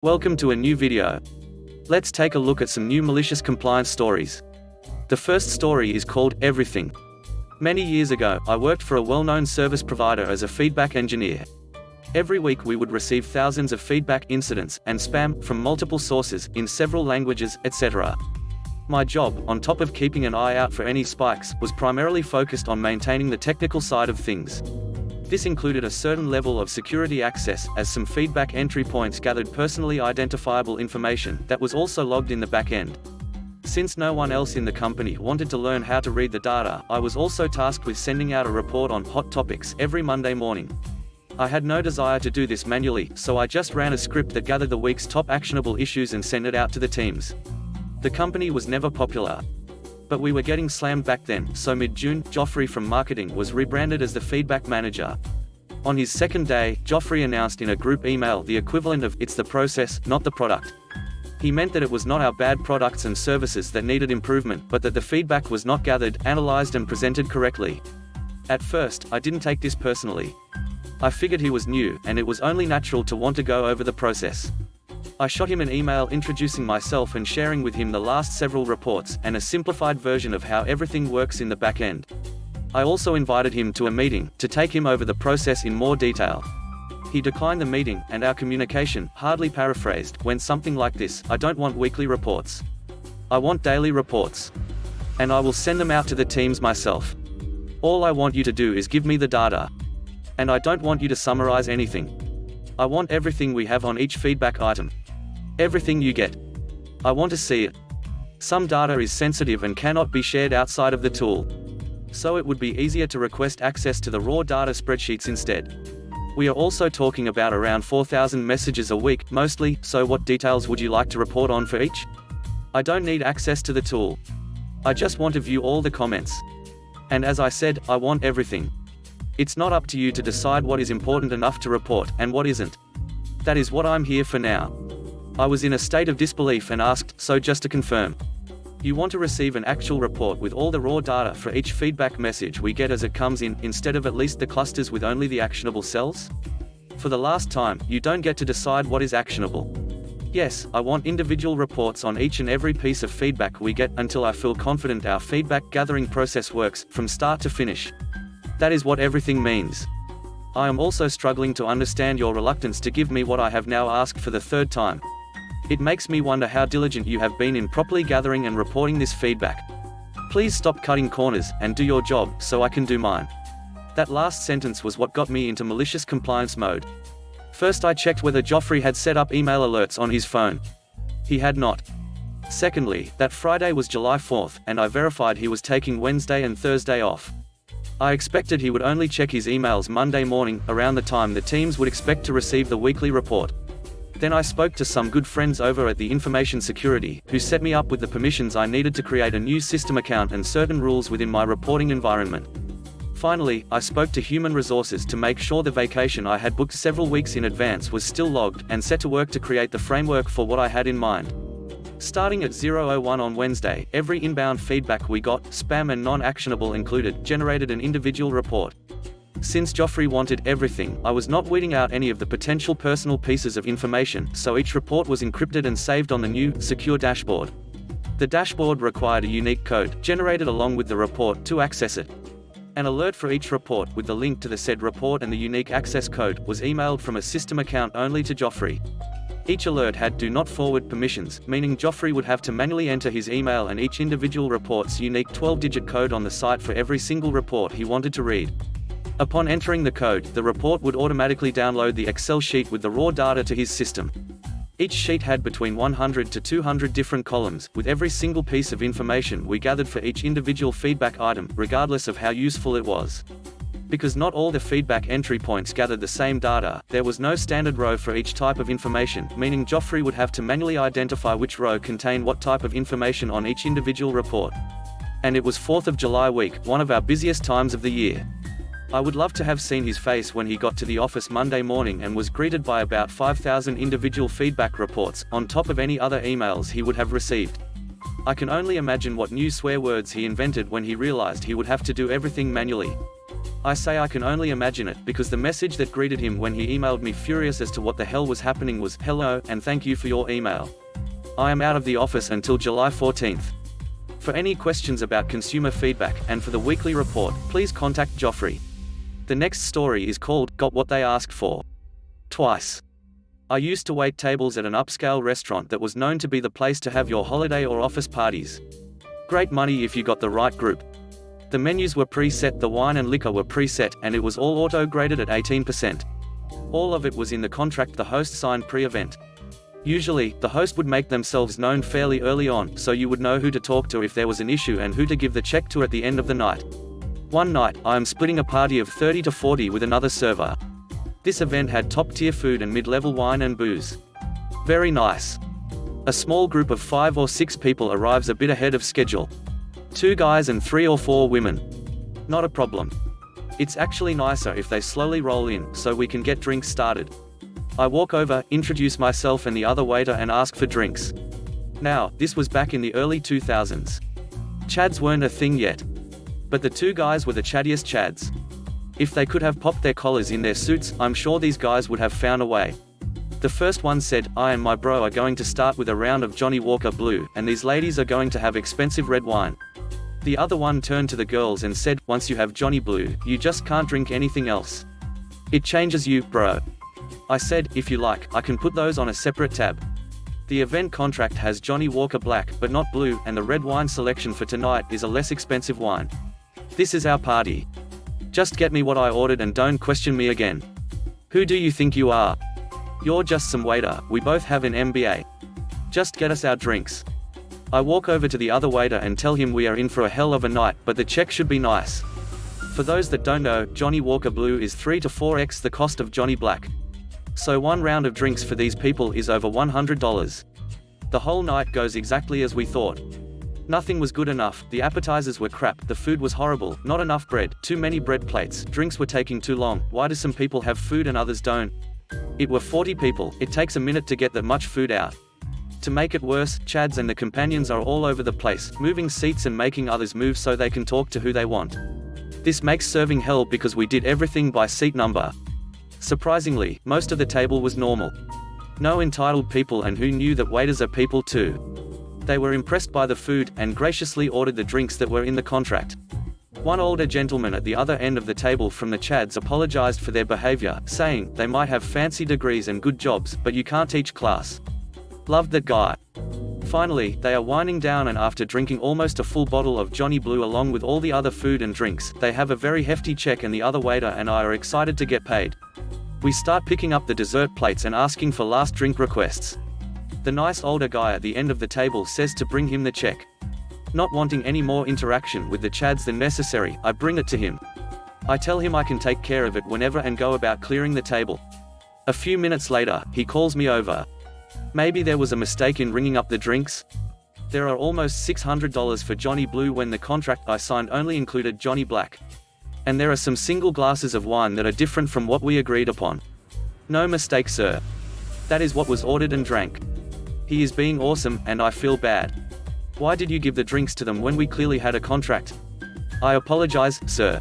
Welcome to a new video. Let's take a look at some new malicious compliance stories. The first story is called Everything. Many years ago, I worked for a well-known service provider as a feedback engineer. Every week we would receive thousands of feedback incidents and spam from multiple sources in several languages, etc. My job, on top of keeping an eye out for any spikes, was primarily focused on maintaining the technical side of things. This included a certain level of security access, as some feedback entry points gathered personally identifiable information that was also logged in the back end. Since no one else in the company wanted to learn how to read the data, I was also tasked with sending out a report on hot topics every Monday morning. I had no desire to do this manually, so I just ran a script that gathered the week's top actionable issues and sent it out to the teams. The company was never popular, but we were getting slammed back then, so mid-June, Joffrey from marketing was rebranded as the feedback manager. On his second day, Joffrey announced in a group email the equivalent of, "It's the process, not the product." He meant that it was not our bad products and services that needed improvement, but that the feedback was not gathered, analyzed and presented correctly. At first, I didn't take this personally. I figured he was new, and it was only natural to want to go over the process. I shot him an email introducing myself and sharing with him the last several reports, and a simplified version of how everything works in the back end. I also invited him to a meeting, to take him over the process in more detail. He declined the meeting, and our communication, hardly paraphrased, went something like this: "I don't want weekly reports. I want daily reports. And I will send them out to the teams myself. All I want you to do is give me the data. And I don't want you to summarize anything. I want everything we have on each feedback item. Everything you get. I want to see it. Some data is sensitive and cannot be shared outside of the tool. So it would be easier to request access to the raw data spreadsheets instead. We are also talking about around 4,000 messages a week, mostly, so what details would you like to report on for each? I don't need access to the tool. I just want to view all the comments. And as I said, I want everything. It's not up to you to decide what is important enough to report, and what isn't. That is what I'm here for now." I was in a state of disbelief and asked, "So just to confirm, you want to receive an actual report with all the raw data for each feedback message we get as it comes in, instead of at least the clusters with only the actionable cells? For the last time, you don't get to decide what is actionable. Yes, I want individual reports on each and every piece of feedback we get, until I feel confident our feedback gathering process works, from start to finish. That is what everything means. I am also struggling to understand your reluctance to give me what I have now asked for the third time. It makes me wonder how diligent you have been in properly gathering and reporting this feedback. Please stop cutting corners, and do your job, so I can do mine." That last sentence was what got me into malicious compliance mode. First, I checked whether Joffrey had set up email alerts on his phone. He had not. Secondly, that Friday was July 4th, and I verified he was taking Wednesday and Thursday off. I expected he would only check his emails Monday morning, around the time the teams would expect to receive the weekly report. Then I spoke to some good friends over at the Information Security, who set me up with the permissions I needed to create a new system account and certain rules within my reporting environment. Finally, I spoke to Human Resources to make sure the vacation I had booked several weeks in advance was still logged, and set to work to create the framework for what I had in mind. Starting at 0:01 on Wednesday, every inbound feedback we got, spam and non-actionable included, generated an individual report. Since Joffrey wanted everything, I was not weeding out any of the potential personal pieces of information, so each report was encrypted and saved on the new, secure dashboard. The dashboard required a unique code, generated along with the report, to access it. An alert for each report, with the link to the said report and the unique access code, was emailed from a system account only to Joffrey. Each alert had do not forward permissions, meaning Joffrey would have to manually enter his email and each individual report's unique 12-digit code on the site for every single report he wanted to read. Upon entering the code, the report would automatically download the Excel sheet with the raw data to his system. Each sheet had between 100 to 200 different columns, with every single piece of information we gathered for each individual feedback item, regardless of how useful it was. Because not all the feedback entry points gathered the same data, there was no standard row for each type of information, meaning Joffrey would have to manually identify which row contained what type of information on each individual report. And it was 4th of July week, one of our busiest times of the year. I would love to have seen his face when he got to the office Monday morning and was greeted by about 5,000 individual feedback reports, on top of any other emails he would have received. I can only imagine what new swear words he invented when he realized he would have to do everything manually. I say I can only imagine it, because the message that greeted him when he emailed me furious as to what the hell was happening was, "Hello, and thank you for your email. I am out of the office until July 14th. For any questions about consumer feedback, and for the weekly report, please contact Joffrey." The next story is called, "Got What They Asked For." Twice. I used to wait tables at an upscale restaurant that was known to be the place to have your holiday or office parties. Great money if you got the right group. The menus were preset, the wine and liquor were preset, and it was all auto-graded at 18%. All of it was in the contract the host signed pre-event. Usually, the host would make themselves known fairly early on, so you would know who to talk to if there was an issue and who to give the check to at the end of the night. One night, I am splitting a party of 30 to 40 with another server. This event had top-tier food and mid-level wine and booze. Very nice. A small group of 5 or 6 people arrives a bit ahead of schedule. 2 guys and 3 or 4 women. Not a problem. It's actually nicer if they slowly roll in, so we can get drinks started. I walk over, introduce myself and the other waiter and ask for drinks. Now, this was back in the early 2000s. Chads weren't a thing yet. But the 2 guys were the chattiest chads. If they could have popped their collars in their suits, I'm sure these guys would have found a way. The first one said, "I and my bro are going to start with a round of Johnny Walker Blue, and these ladies are going to have expensive red wine." The other one turned to the girls and said, "Once you have Johnny Blue, you just can't drink anything else. It changes you, bro." I said, "If you like, I can put those on a separate tab." The event contract has Johnny Walker Black, but not Blue, and the red wine selection for tonight is a less expensive wine. This is our party. Just get me what I ordered and don't question me again. Who do you think you are? You're just some waiter, we both have an MBA. Just get us our drinks. I walk over to the other waiter and tell him we are in for a hell of a night, but the check should be nice. For those that don't know, Johnny Walker Blue is 3 to 4x the cost of Johnny Black. So one round of drinks for these people is over $100. The whole night goes exactly as we thought. Nothing was good enough, the appetizers were crap, the food was horrible, not enough bread, too many bread plates, drinks were taking too long, why do some people have food and others don't? It were 40 people, it takes a minute to get that much food out. To make it worse, chads and the companions are all over the place, moving seats and making others move so they can talk to who they want. This makes serving hell because we did everything by seat number. Surprisingly, most of the table was normal. No entitled people and who knew that waiters are people too. They were impressed by the food, and graciously ordered the drinks that were in the contract. One older gentleman at the other end of the table from the chads apologized for their behavior, saying, they might have fancy degrees and good jobs, but you can't teach class. Loved that guy. Finally, they are winding down, and after drinking almost a full bottle of Johnny Blue along with all the other food and drinks, they have a very hefty check, and the other waiter and I are excited to get paid. We start picking up the dessert plates and asking for last drink requests. The nice older guy at the end of the table says to bring him the check. Not wanting any more interaction with the chads than necessary, I bring it to him. I tell him I can take care of it whenever and go about clearing the table. A few minutes later, he calls me over. Maybe there was a mistake in ringing up the drinks? There are almost $600 for Johnny Blue when the contract I signed only included Johnny Black. And there are some single glasses of wine that are different from what we agreed upon. No mistake, sir. That is what was ordered and drank. He is being awesome, and I feel bad. Why did you give the drinks to them when we clearly had a contract? I apologize, sir.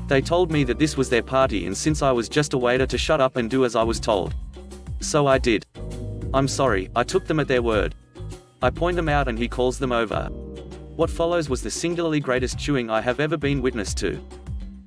They told me that this was their party, and since I was just a waiter, to shut up and do as I was told. So I did. I'm sorry, I took them at their word. I point them out and he calls them over. What follows was the singularly greatest chewing I have ever been witness to.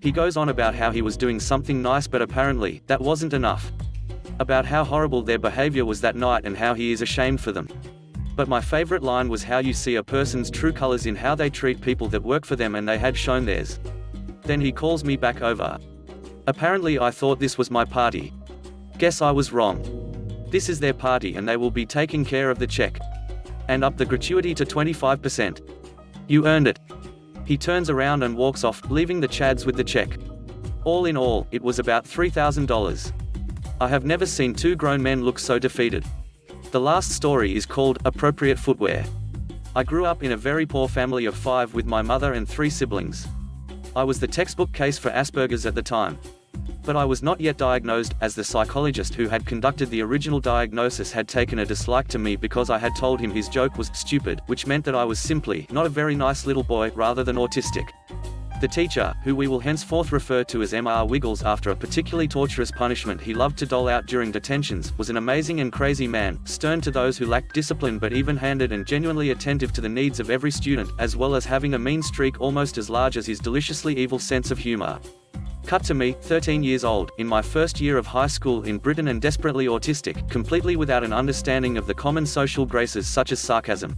He goes on about how he was doing something nice, but apparently, that wasn't enough. About how horrible their behavior was that night and how he is ashamed for them. But my favorite line was how you see a person's true colors in how they treat people that work for them, and they had shown theirs. Then he calls me back over. Apparently I thought this was my party. Guess I was wrong. This is their party and they will be taking care of the check. And up the gratuity to 25%. You earned it. He turns around and walks off, leaving the chads with the check. All in all, it was about $3,000. I have never seen 2 grown men look so defeated. The last story is called Appropriate Footwear. I grew up in a very poor family of 5 with my mother and 3 siblings. I was the textbook case for Asperger's at the time. But I was not yet diagnosed, as the psychologist who had conducted the original diagnosis had taken a dislike to me because I had told him his joke was stupid, which meant that I was simply not a very nice little boy rather than autistic. The teacher, who we will henceforth refer to as Mr. Wiggles after a particularly torturous punishment he loved to dole out during detentions, was an amazing and crazy man, stern to those who lacked discipline but even-handed and genuinely attentive to the needs of every student, as well as having a mean streak almost as large as his deliciously evil sense of humor. Cut to me, 13 years old, in my first year of high school in Britain and desperately autistic, completely without an understanding of the common social graces such as sarcasm.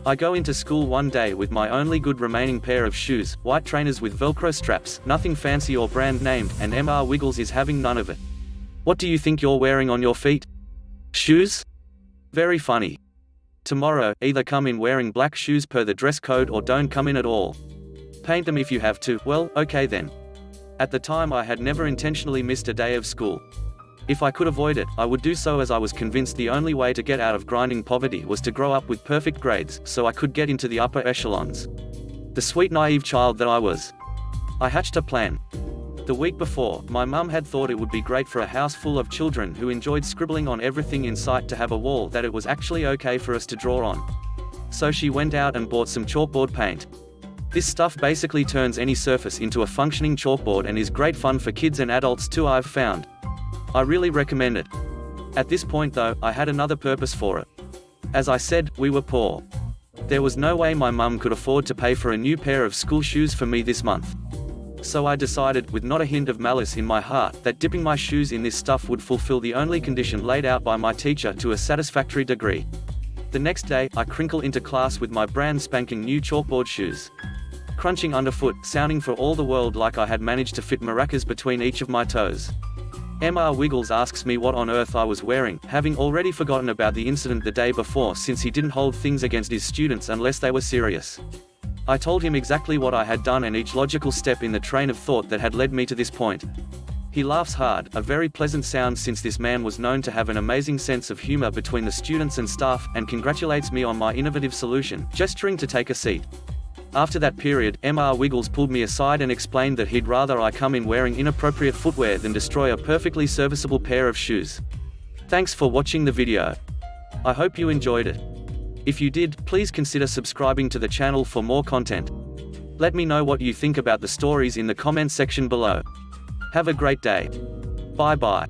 I go into school one day with my only good remaining pair of shoes, white trainers with Velcro straps, nothing fancy or brand named, and Mr. Wiggles is having none of it. What do you think you're wearing on your feet? Shoes? Very funny. Tomorrow, either come in wearing black shoes per the dress code or don't come in at all. Paint them if you have to, well, okay then. At the time I had never intentionally missed a day of school. If I could avoid it, I would do so, as I was convinced the only way to get out of grinding poverty was to grow up with perfect grades, so I could get into the upper echelons. The sweet naive child that I was. I hatched a plan. The week before, my mum had thought it would be great for a house full of children who enjoyed scribbling on everything in sight to have a wall that it was actually okay for us to draw on. So she went out and bought some chalkboard paint. This stuff basically turns any surface into a functioning chalkboard and is great fun for kids and adults too, I've found. I really recommend it. At this point though, I had another purpose for it. As I said, we were poor. There was no way my mum could afford to pay for a new pair of school shoes for me this month. So I decided, with not a hint of malice in my heart, that dipping my shoes in this stuff would fulfill the only condition laid out by my teacher to a satisfactory degree. The next day, I crinkle into class with my brand spanking new chalkboard shoes. Crunching underfoot, sounding for all the world like I had managed to fit maracas between each of my toes. Mr. Wiggles asks me what on earth I was wearing, having already forgotten about the incident the day before since he didn't hold things against his students unless they were serious. I told him exactly what I had done and each logical step in the train of thought that had led me to this point. He laughs hard, a very pleasant sound since this man was known to have an amazing sense of humor between the students and staff, and congratulates me on my innovative solution, gesturing to take a seat. After that period, Mr. Wiggles pulled me aside and explained that he'd rather I come in wearing inappropriate footwear than destroy a perfectly serviceable pair of shoes. Thanks for watching the video. I hope you enjoyed it. If you did, please consider subscribing to the channel for more content. Let me know what you think about the stories in the comments section below. Have a great day. Bye bye.